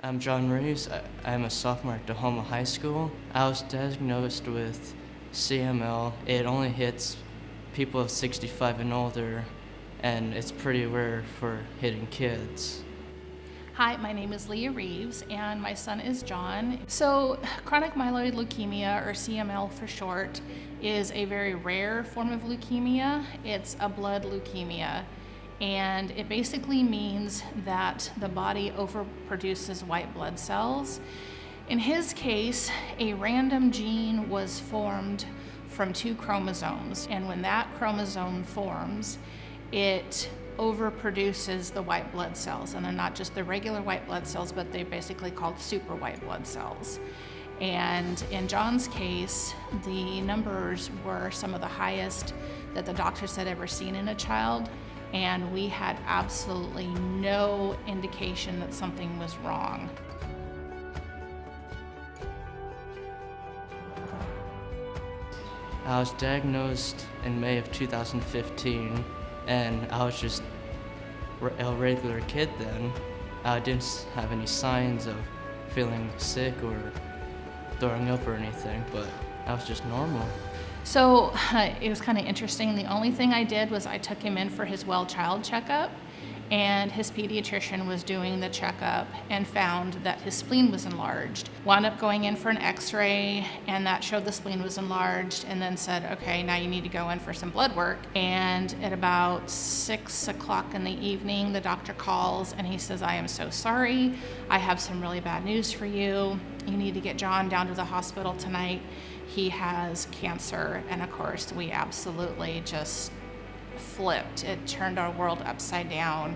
I'm John Reeves. I'm a sophomore at Tahoma High School. I was diagnosed with CML. It only hits people of 65 and older, and it's pretty rare for hitting kids. Hi, my name is Leah Reeves, and my son is John. So, chronic myeloid leukemia, or CML for short, is a very rare form of leukemia. It's a blood leukemia, and it basically means that the body overproduces white blood cells. In his case, a random gene was formed from 2 chromosomes, and when that chromosome forms, it overproduces the white blood cells, and they're not just the regular white blood cells, but they're basically called super white blood cells. And in John's case, the numbers were some of the highest that the doctors had ever seen in a child, and we had absolutely no indication that something was wrong. I was diagnosed in May of 2015, and I was just a regular kid then. I didn't have any signs of feeling sick or throwing up or anything, but I was just normal. So it was kind of interesting. The only thing I did was I took him in for his well child checkup, and his pediatrician was doing the checkup and found that his spleen was enlarged. Wound up going in for an x-ray, and that showed the spleen was enlarged, and then said, okay, now you need to go in for some blood work. And at about 6 o'clock in the evening, the doctor calls and he says, I am so sorry. I have some really bad news for you. You need to get John down to the hospital tonight. He has cancer. And of course, we absolutely just flipped. It turned our world upside down.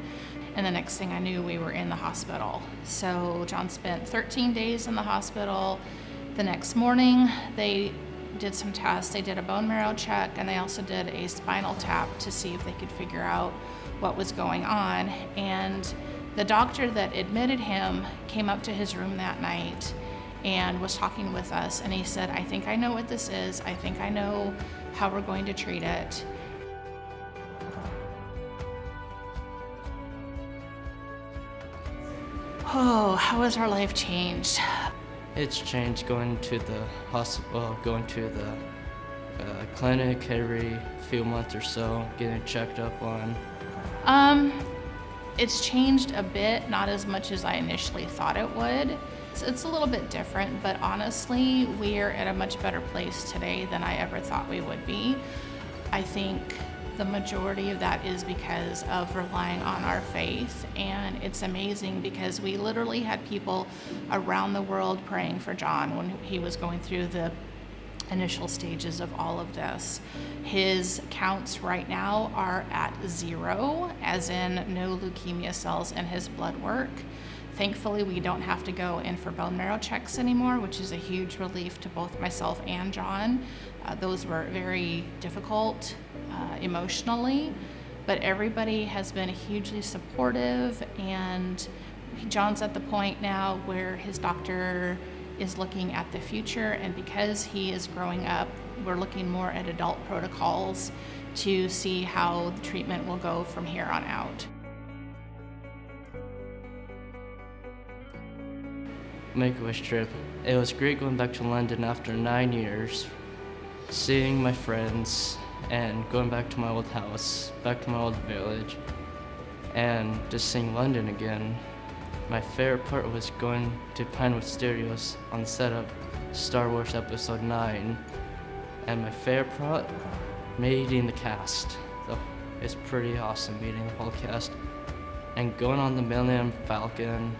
And the next thing I knew, we were in the hospital. So John spent 13 days in the hospital. The next morning, they did some tests. They did a bone marrow check, and they also did a spinal tap to see if they could figure out what was going on. And the doctor that admitted him came up to his room that night and was talking with us, and he said, I think I know what this is. I think I know how we're going to treat it. Oh, how has our life changed? It's changed going to the hospital, going to the clinic every few months or so, getting checked up on. It's changed a bit, not as much as I initially thought it would. It's a little bit different, but honestly, we're at a much better place today than I ever thought we would be. I think the majority of that is because of relying on our faith, and it's amazing because we literally had people around the world praying for John when he was going through the initial stages of all of this. His counts right now are at 0, as in no leukemia cells in his blood work. Thankfully, we don't have to go in for bone marrow checks anymore, which is a huge relief to both myself and John. Those were very difficult emotionally, but everybody has been hugely supportive, and John's at the point now where his doctor is looking at the future, and because he is growing up, we're looking more at adult protocols to see how the treatment will go from here on out. Make-A-Wish trip. It was great going back to London after 9 years, seeing my friends, and going back to my old house, back to my old village, and just seeing London again. My favorite part was going to Pinewood Studios on the set of Star Wars Episode 9, and my favorite part, meeting the cast. So it's pretty awesome meeting the whole cast, and going on the Millennium Falcon,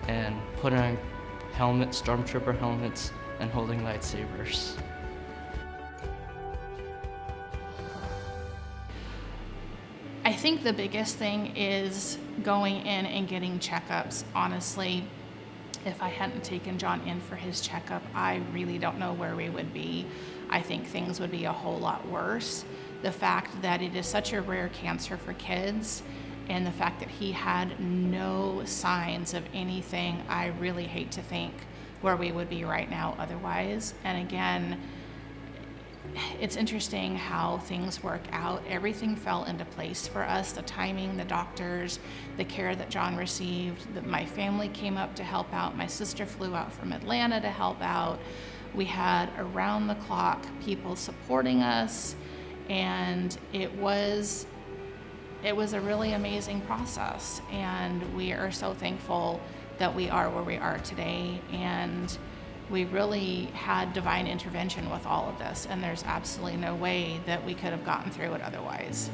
and putting on helmets, stormtrooper helmets, and holding lightsabers. I think the biggest thing is going in and getting checkups. Honestly, if I hadn't taken John in for his checkup, I really don't know where we would be. I think things would be a whole lot worse. The fact that it is such a rare cancer for kids, and the fact that he had no signs of anything, I really hate to think where we would be right now otherwise. And again, it's interesting how things work out. Everything fell into place for us, the timing, the doctors, the care that John received. My family came up to help out. My sister flew out from Atlanta to help out. We had around the clock people supporting us, and it was a really amazing process, and we are so thankful that we are where we are today. And we really had divine intervention with all of this, and there's absolutely no way that we could have gotten through it otherwise.